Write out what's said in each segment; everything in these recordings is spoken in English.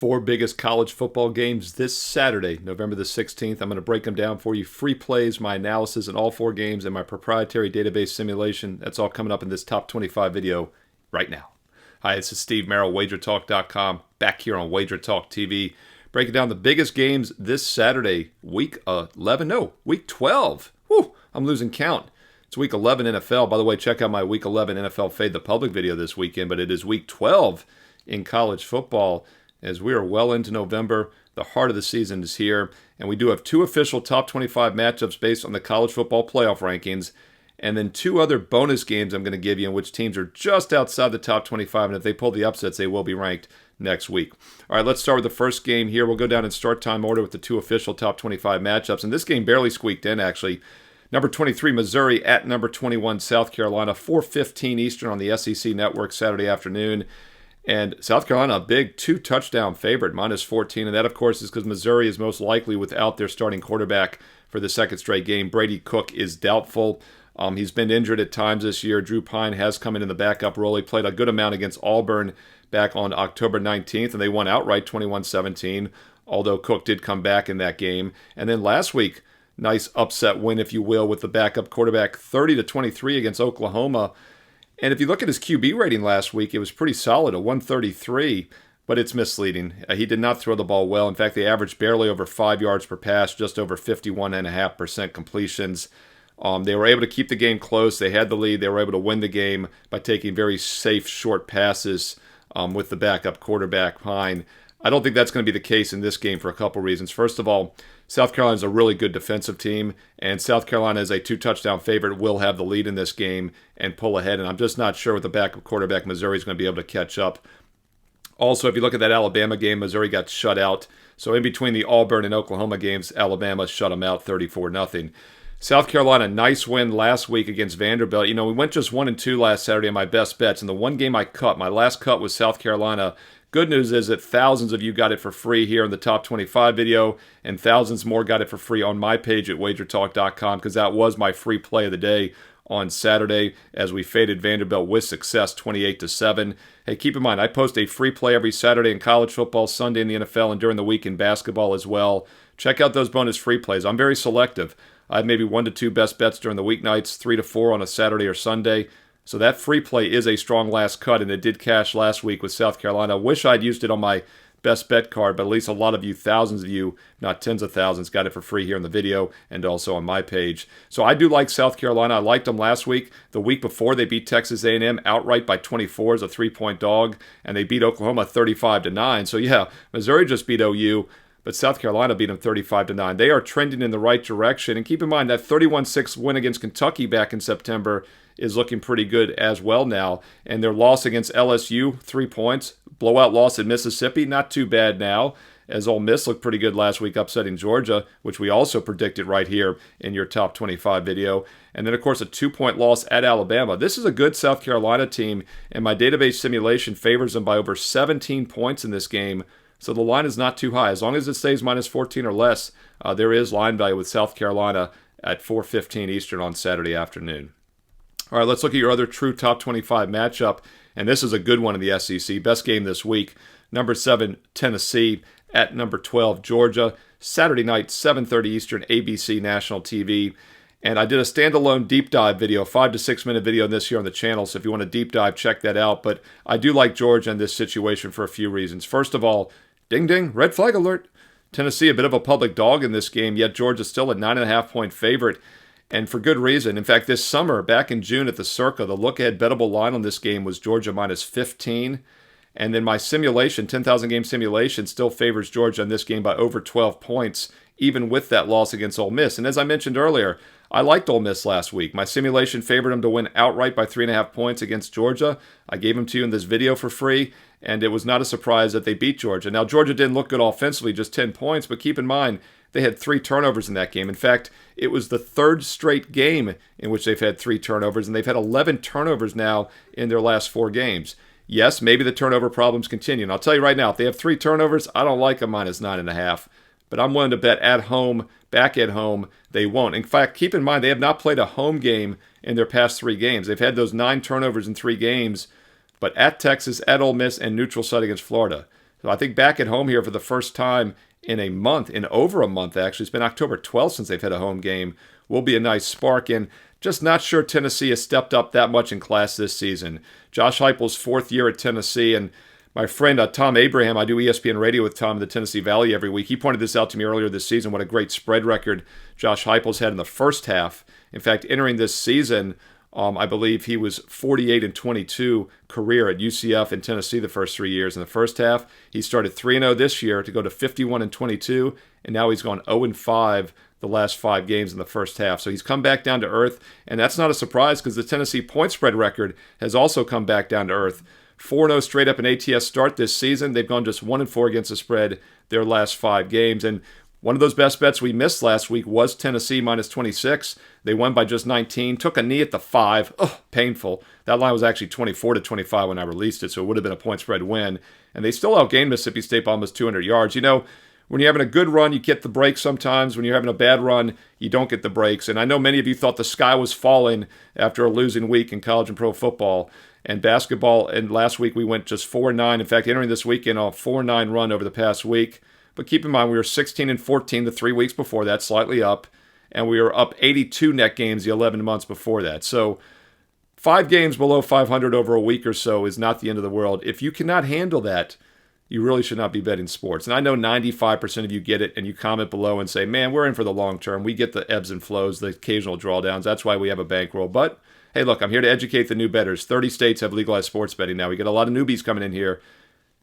Four biggest college football games this Saturday, November the 16th. I'm going to break them down for you. Free plays, my analysis in all four games, and my proprietary database simulation. That's all coming up in this top 25 video right now. Hi, this is Steve Merril, WagerTalk.com, back here on WagerTalk TV, breaking down the biggest games this Saturday, week 12. Whew, I'm losing count. It's week 11 NFL. By the way, check out my week 11 NFL Fade the Public video this weekend, but it is week 12 in college football. As we are well into November, the heart of the season is here, and we do have two official top 25 matchups based on the college football playoff rankings, and then two other bonus games I'm going to give you in which teams are just outside the top 25, and if they pull the upsets, they will be ranked next week. All right, let's start with the first game here. We'll go down in start time order with the two official top 25 matchups, and this game barely squeaked in, actually. Number 23, Missouri at number 21, South Carolina, 4:15 Eastern on the SEC Network Saturday afternoon. And South Carolina, a big two-touchdown favorite, minus 14. And that, of course, is because Missouri is most likely without their starting quarterback for the second straight game. Brady Cook is doubtful. He's been injured at times this year. Drew Pine has come in the backup role. He played a good amount against Auburn back on October 19th, and they won outright 21-17, although Cook did come back in that game. And then last week, nice upset win, if you will, with the backup quarterback, 30-23 against Oklahoma. And if you look at his QB rating last week, it was pretty solid, a 133, but it's misleading. He did not throw the ball well. In fact, they averaged barely over 5 yards per pass, just over 51.5% completions. They were able to keep the game close. They had the lead. They were able to win the game by taking very safe, short passes with the backup quarterback, Pine. I don't think that's going to be the case in this game for a couple reasons. First of all, South Carolina is a really good defensive team, and South Carolina is a two-touchdown favorite, will have the lead in this game and pull ahead, and I'm just not sure with the backup quarterback Missouri is going to be able to catch up. Also, if you look at that Alabama game, Missouri got shut out. So in between the Auburn and Oklahoma games, Alabama shut them out 34-0. South Carolina, nice win last week against Vanderbilt. You know, we went just 1-2 last Saturday on my best bets, and the one game I cut, my last cut was South Carolina. Good news is that thousands of you got it for free here in the top 25 video, and thousands more got it for free on my page at WagerTalk.com, because that was my free play of the day on Saturday as we faded Vanderbilt with success 28-7. Hey, keep in mind, I post a free play every Saturday in college football, Sunday in the NFL, and during the week in basketball as well. Check out those bonus free plays. I'm very selective. I have maybe 1 to 2 best bets during the weeknights, 3 to 4 on a Saturday or Sunday. So that free play is a strong last cut, and it did cash last week with South Carolina. Wish I'd used it on my best bet card, but at least a lot of you, thousands of you, not tens of thousands, got it for free here in the video and also on my page. So I do like South Carolina. I liked them last week. The week before, they beat Texas A&M outright by 24 as a 3-point dog, and they beat Oklahoma 35-9. So yeah, Missouri just beat OU. But South Carolina beat them 35-9. They are trending in the right direction. And keep in mind that 31-6 win against Kentucky back in September is looking pretty good as well now. And their loss against LSU, 3 points. Blowout loss at Mississippi, not too bad now, as Ole Miss looked pretty good last week upsetting Georgia, which we also predicted right here in your top 25 video. And then, of course, a 2-point loss at Alabama. This is a good South Carolina team, and my database simulation favors them by over 17 points in this game. So the line is not too high. As long as it stays minus 14 or less, there is line value with South Carolina at 4:15 Eastern on Saturday afternoon. All right, let's look at your other true top 25 matchup, and this is a good one in the SEC. Best game this week, number 7, Tennessee at number 12, Georgia. Saturday night, 7:30 Eastern, ABC National TV. And I did a standalone deep dive video, 5 to 6 minute video on this here on the channel. So if you want a deep dive, check that out. But I do like Georgia in this situation for a few reasons. First of all, ding, ding, red flag alert. Tennessee, a bit of a public dog in this game, yet Georgia's still a 9.5-point favorite, and for good reason. In fact, this summer, back in June at the Circa, the look-ahead bettable line on this game was Georgia minus 15. And then my simulation, 10,000 game simulation, still favors Georgia in this game by over 12 points, even with that loss against Ole Miss. And as I mentioned earlier, I liked Ole Miss last week. My simulation favored them to win outright by 3.5 points against Georgia. I gave them to you in this video for free, and it was not a surprise that they beat Georgia. Now, Georgia didn't look good offensively, just 10 points, but keep in mind, they had 3 turnovers in that game. In fact, it was the third straight game in which they've had 3 turnovers, and they've had 11 turnovers now in their last 4 games. Yes, maybe the turnover problems continue. And I'll tell you right now, if they have 3 turnovers, I don't like them minus 9.5. But I'm willing to bet at home, back at home, they won't. In fact, keep in mind, they have not played a home game in their past 3 games. They've had those 9 turnovers in 3 games, but at Texas, at Ole Miss, and neutral site against Florida. So I think back at home here for the first time in a month, in over a month actually, it's been October 12th since they've had a home game, will be a nice spark. And just not sure Tennessee has stepped up that much in class this season. Josh Heupel's fourth year at Tennessee, and my friend Tom Abraham, I do ESPN Radio with Tom in the Tennessee Valley every week. He pointed this out to me earlier this season, what a great spread record Josh Heupel's had in the first half. In fact, entering this season, I believe he was 48-22 career at UCF and Tennessee the first 3 years. In the first half, he started 3-0 this year to go to 51-22, and now he's gone 0-5 the last 5 games in the first half. So he's come back down to earth, and that's not a surprise because the Tennessee point spread record has also come back down to earth. 4-0 straight up in ATS start this season. They've gone just 1-4 against the spread their last 5 games. And one of those best bets we missed last week was Tennessee minus 26. They won by just 19. Took a knee at the 5. Oh, painful. That line was actually 24-25 when I released it, so it would have been a point spread win. And they still outgained Mississippi State by almost 200 yards. You know, when you're having a good run, you get the breaks sometimes. When you're having a bad run, you don't get the breaks. And I know many of you thought the sky was falling after a losing week in college and pro football. And basketball, and last week we went just 4-9. In fact, entering this weekend on a 4-9 run over the past week. But keep in mind, we were 16-14 the 3 weeks before that, slightly up. And we were up 82 net games the 11 months before that. So 5 games below 500 over a week or so is not the end of the world. If you cannot handle that, you really should not be betting sports. And I know 95% of you get it, and you comment below and say, man, we're in for the long term. We get the ebbs and flows, the occasional drawdowns. That's why we have a bankroll. But hey, look, I'm here to educate the new bettors. 30 states have legalized sports betting now. We get a lot of newbies coming in here.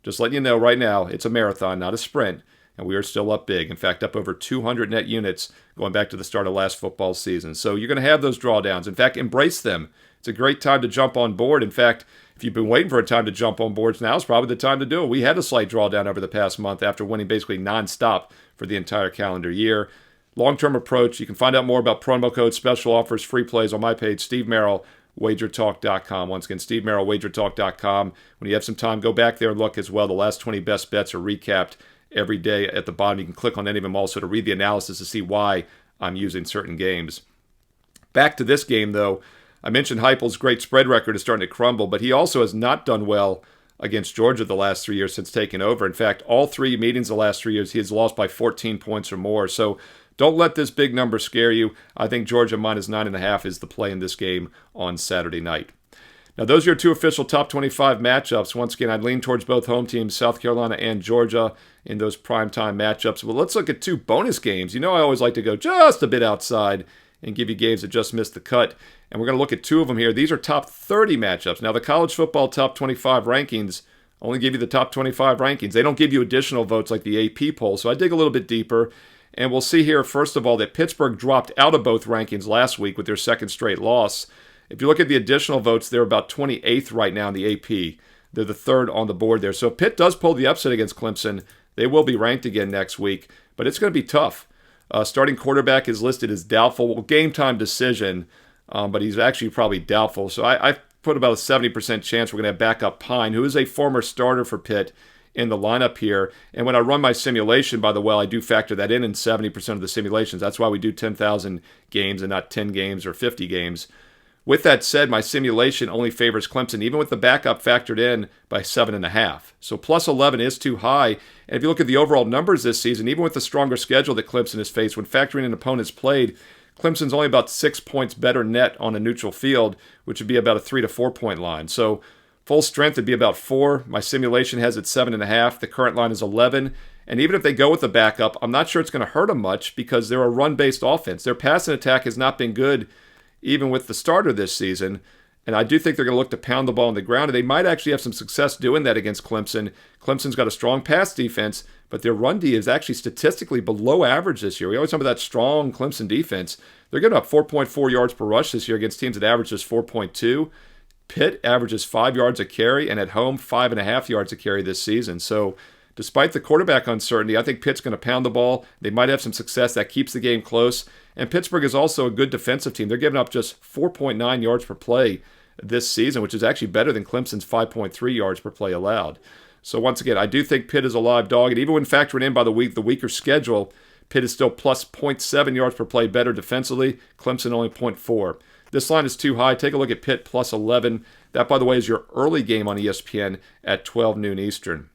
Just letting you know right now, it's a marathon, not a sprint. And we are still up big. In fact, up over 200 net units going back to the start of last football season. So you're going to have those drawdowns. In fact, embrace them. It's a great time to jump on board. In fact, if you've been waiting for a time to jump on boards, now is probably the time to do it. We had a slight drawdown over the past month after winning basically nonstop for the entire calendar year. Long-term approach. You can find out more about promo codes, special offers, free plays on my page, Steve Merril, WagerTalk.com. Once again, Steve Merril, WagerTalk.com. When you have some time, go back there and look as well. The last 20 best bets are recapped every day at the bottom. You can click on any of them also to read the analysis to see why I'm using certain games. Back to this game, though. I mentioned Heupel's great spread record is starting to crumble, but he also has not done well against Georgia the last 3 years since taking over. In fact, all 3 meetings the last 3 years, he has lost by 14 points or more. So don't let this big number scare you. I think Georgia minus 9.5 is the play in this game on Saturday night. Now, those are your 2 official top 25 matchups. Once again, I'd lean towards both home teams, South Carolina and Georgia, in those primetime matchups. But let's look at 2 bonus games. You know I always like to go just a bit outside and give you games that just missed the cut. And we're going to look at 2 of them here. These are top 30 matchups. Now, the college football top 25 rankings only give you the top 25 rankings. They don't give you additional votes like the AP poll. So I dig a little bit deeper. And we'll see here, first of all, that Pittsburgh dropped out of both rankings last week with their second straight loss. If you look at the additional votes, they're about 28th right now in the AP. They're the 3rd on the board there. So if Pitt does pull the upset against Clemson, they will be ranked again next week. But it's going to be tough. Starting quarterback is listed as doubtful. Well, game time decision, but he's actually probably doubtful. So I put about a 70% chance we're going to have backup Pine, who is a former starter for Pitt, in the lineup here. And when I run my simulation, by the way, I do factor that in 70% of the simulations. That's why we do 10,000 games and not 10 games or 50 games. With that said, my simulation only favors Clemson, even with the backup factored in, by 7.5. So plus 11 is too high. And if you look at the overall numbers this season, even with the stronger schedule that Clemson has faced, when factoring in opponents played, Clemson's only about 6 points better net on a neutral field, which would be about a 3 to 4 point line. So full strength would be about 4. My simulation has it 7.5. The current line is 11. And even if they go with the backup, I'm not sure it's going to hurt them much because they're a run-based offense. Their passing attack has not been good even with the starter this season. And I do think they're going to look to pound the ball on the ground, and they might actually have some success doing that against Clemson. Clemson's got a strong pass defense, but their run D is actually statistically below average this year. We always talk about that strong Clemson defense. They're getting up 4.4 yards per rush this year against teams that average just 4.2. Pitt averages 5 yards a carry, and at home, 5.5 yards a carry this season. So despite the quarterback uncertainty, I think Pitt's going to pound the ball. They might have some success. That keeps the game close. And Pittsburgh is also a good defensive team. They're giving up just 4.9 yards per play this season, which is actually better than Clemson's 5.3 yards per play allowed. So once again, I do think Pitt is a live dog. And even when factoring in by the weaker schedule, Pitt is still plus 0.7 yards per play better defensively. Clemson only 0.4. This line is too high. Take a look at Pitt plus 11. That, by the way, is your early game on ESPN at 12 noon Eastern.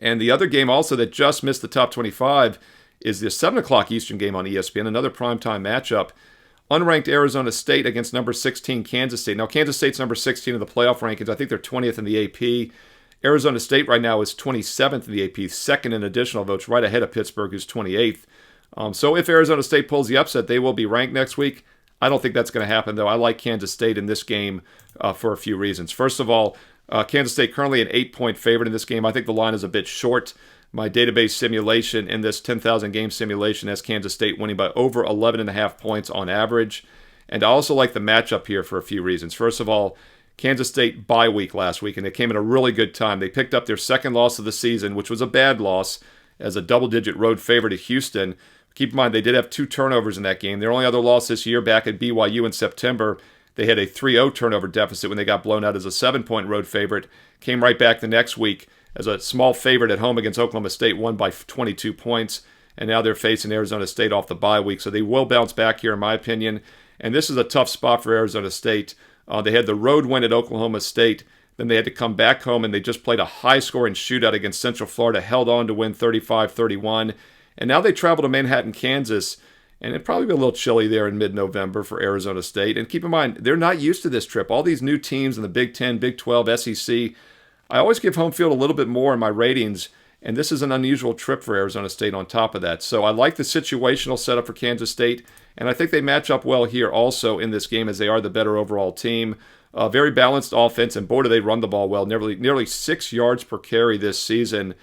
And the other game also that just missed the top 25 is the 7 o'clock Eastern game on ESPN, another primetime matchup. Unranked Arizona State against number 16 Kansas State. Now, Kansas State's number 16 in the playoff rankings. I think they're 20th in the AP. Arizona State right now is 27th in the AP, second in additional votes, right ahead of Pittsburgh, who's 28th. So if Arizona State pulls the upset, they will be ranked next week. I don't think that's going to happen, though. I like Kansas State in this game for a few reasons. First of all, Kansas State currently an 8-point favorite in this game. I think the line is a bit short. My database simulation in this 10,000 game simulation has Kansas State winning by over 11.5 points on average. And I also like the matchup here for a few reasons. First of all, Kansas State bye week last week, and they came at a really good time. They picked up their second loss of the season, which was a bad loss, as a double-digit road favorite at Houston. Keep in mind, they did have 2 turnovers in that game. Their only other loss this year back at BYU in September, they had a 3-0 turnover deficit when they got blown out as a 7-point road favorite. Came right back the next week as a small favorite at home against Oklahoma State, won by 22 points. And now they're facing Arizona State off the bye week. So they will bounce back here, in my opinion. And this is a tough spot for Arizona State. They had the road win at Oklahoma State. Then they had to come back home, and they just played a high-scoring shootout against Central Florida, held on to win 35-31. And now they travel to Manhattan, Kansas, and it'd probably be a little chilly there in mid-November for Arizona State. And keep in mind, they're not used to this trip. All these new teams in the Big Ten, Big 12, SEC, I always give home field a little bit more in my ratings, and this is an unusual trip for Arizona State on top of that. So I like the situational setup for Kansas State, and I think they match up well here also in this game as they are the better overall team. Very balanced offense, and boy, do they run the ball well. Nearly 6 yards per carry this season.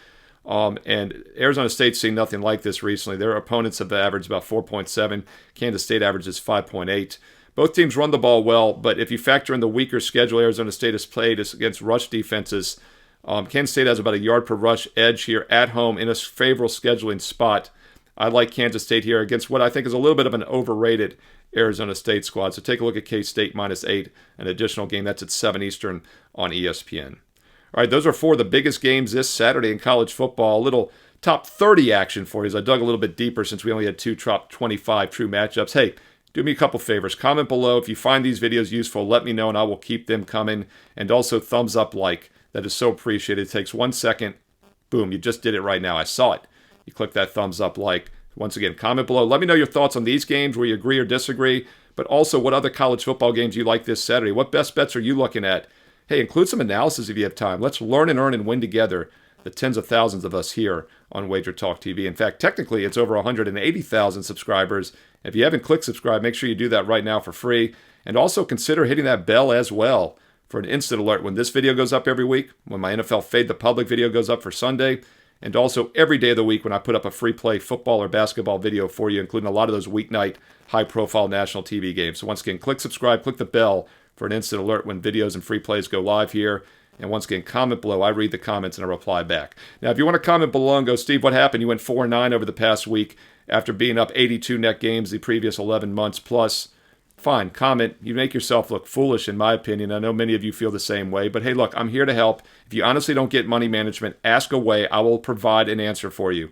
And Arizona State's seen nothing like this recently. Their opponents have averaged about 4.7. Kansas State averages 5.8. Both teams run the ball well, but if you factor in the weaker schedule Arizona State has played against rush defenses, Kansas State has about a yard per rush edge here at home in a favorable scheduling spot. I like Kansas State here against what I think is a little bit of an overrated Arizona State squad. So take a look at K-State -8, an additional game. That's at 7 Eastern on ESPN. All right, those are 4 of the biggest games this Saturday in college football. A little top 30 action for you as I dug a little bit deeper since we only had 2 top 25 true matchups. Hey, do me a couple favors. Comment below if you find these videos useful. Let me know, and I will keep them coming. And also thumbs up like. That is so appreciated. It takes 1 second. Boom, you just did it right now. I saw it. You click that thumbs up like. Once again, comment below. Let me know your thoughts on these games, where you agree or disagree, but also what other college football games you like this Saturday. What best bets are you looking at? Hey, include some analysis if you have time. Let's learn and earn and win together, the tens of thousands of us here on WagerTalk TV. In fact, technically, it's over 180,000 subscribers. If you haven't clicked subscribe, make sure you do that right now for free. And also consider hitting that bell as well for an instant alert when this video goes up every week, when my NFL Fade the Public video goes up for Sunday, and also every day of the week when I put up a free play football or basketball video for you, including a lot of those weeknight high-profile national TV games. So once again, click subscribe, click the bell for an instant alert when videos and free plays go live here. And once again, comment below. I read the comments and I reply back. Now, if you want to comment below and go, Steve, what happened? You went 4-9 over the past week after being up 82 net games the previous 11 months plus. Fine, comment. You make yourself look foolish, in my opinion. I know many of you feel the same way. But hey, look, I'm here to help. If you honestly don't get money management, ask away. I will provide an answer for you.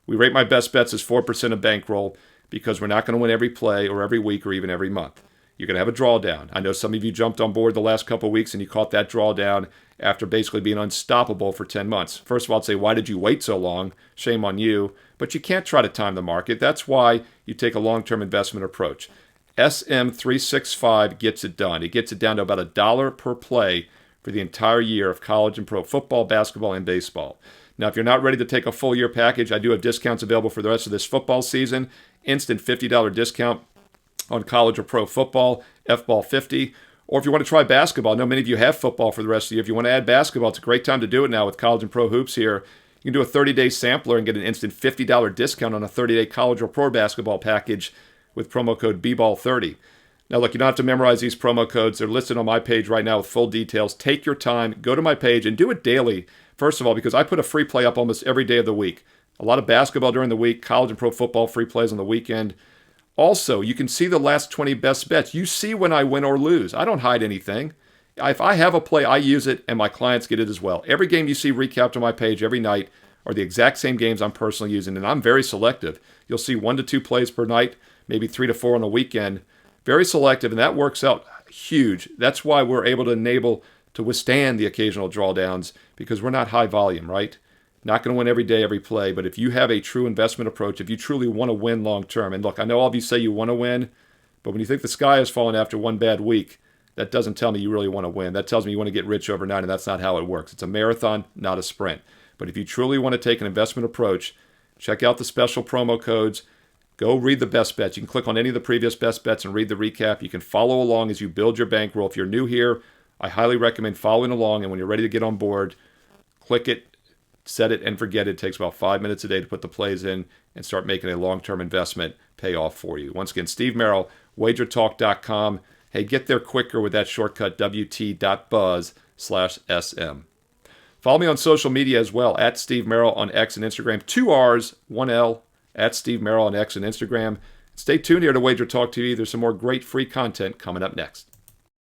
We rate my best bets as 4% of bankroll because we're not going to win every play or every week or even every month. You're going to have a drawdown. I know some of you jumped on board the last couple of weeks and you caught that drawdown after basically being unstoppable for 10 months. First of all, I'd say, why did you wait so long? Shame on you. But you can't try to time the market. That's why you take a long-term investment approach. SM365 gets it done. It gets it down to about $1 per play for the entire year of college and pro football, basketball, and baseball. Now, if you're not ready to take a full year package, I do have discounts available for the rest of this football season. Instant $50 discount on college or pro football, F-ball 50. Or if you want to try basketball, I know many of you have football for the rest of the year. If you want to add basketball, it's a great time to do it now with college and pro hoops here. You can do a 30-day sampler and get an instant $50 discount on a 30-day college or pro basketball package with promo code BBALL30. Now, look, you don't have to memorize these promo codes. They're listed on my page right now with full details. Take your time, go to my page, and do it daily, first of all, because I put a free play up almost every day of the week. A lot of basketball during the week, college and pro football free plays on the weekend. Also, you can see the last 20 best bets. You see when I win or lose. I don't hide anything. If I have a play, I use it, and my clients get it as well. Every game you see recapped on my page every night are the exact same games I'm personally using, and I'm very selective. You'll see 1 to 2 plays per night, maybe 3 to 4 on a weekend. Very selective, and that works out huge. That's why we're able to withstand the occasional drawdowns, because we're not high volume, right? Not going to win every day, every play, but if you have a true investment approach, if you truly want to win long term, and look, I know all of you say you want to win, but when you think the sky has fallen after one bad week, that doesn't tell me you really want to win. That tells me you want to get rich overnight, and that's not how it works. It's a marathon, not a sprint. But if you truly want to take an investment approach, check out the special promo codes. Go read the best bets. You can click on any of the previous best bets and read the recap. You can follow along as you build your bankroll. If you're new here, I highly recommend following along, and when you're ready to get on board, click it, set it, and forget it. It takes about 5 minutes a day to put the plays in and start making a long-term investment pay off for you. Once again, Steve Merril, WagerTalk.com. Hey, get there quicker with that shortcut, wt.buzz/SM. Follow me on social media as well, at Steve Merril on X and Instagram. 2 R's, 1 L, at Steve Merril on X and Instagram. Stay tuned here to Wager Talk TV. There's some more great free content coming up next.